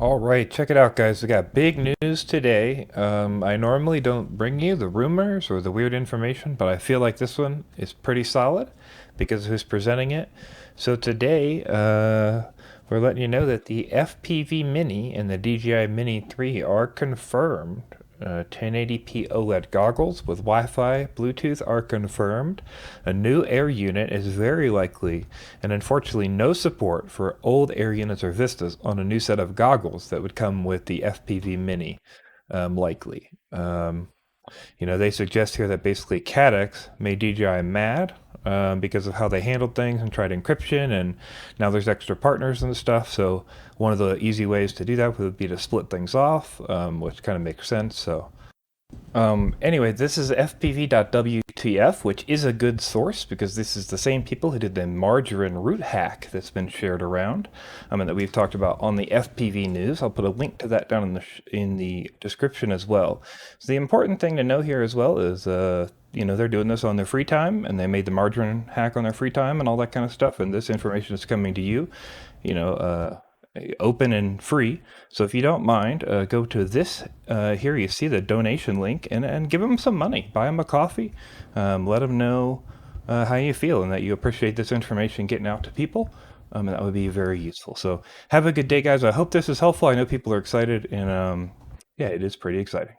All right, check it out, guys. We got big news today. I normally don't bring you the rumors or the weird information, but I feel like this one is pretty solid because of who's presenting it. So today, we're letting you know that the FPV Mini and the DJI Mini 3 are confirmed. 1080p OLED goggles with Wi-Fi, Bluetooth are confirmed. A new air unit is very likely, and unfortunately no support for old air units or Vistas on a new set of goggles that would come with the FPV Mini, likely. They suggest here that basically Cadex made DJI mad because of how they handled things and tried encryption, and now there's extra partners and stuff. So one of the easy ways to do that would be to split things off, which kind of makes sense. So anyway, this is fpv.wtf, which is a good source because this is the same people who did the margarine root hack that's been shared around, and that we've talked about on the FPV news. I'll put a link to that down in the description as well. So the important thing to know here as well is, they're doing this on their free time, and they made the margarine hack on their free time and all that kind of stuff. And this information is coming to you, you know, uh, open and free. So if you don't mind, go to this. Here you see the donation link and give them some money. Buy them a coffee. Let them know how you feel and that you appreciate this information getting out to people. And that would be very useful. So have a good day, guys. I hope this is helpful. I know people are excited, and yeah, it is pretty exciting.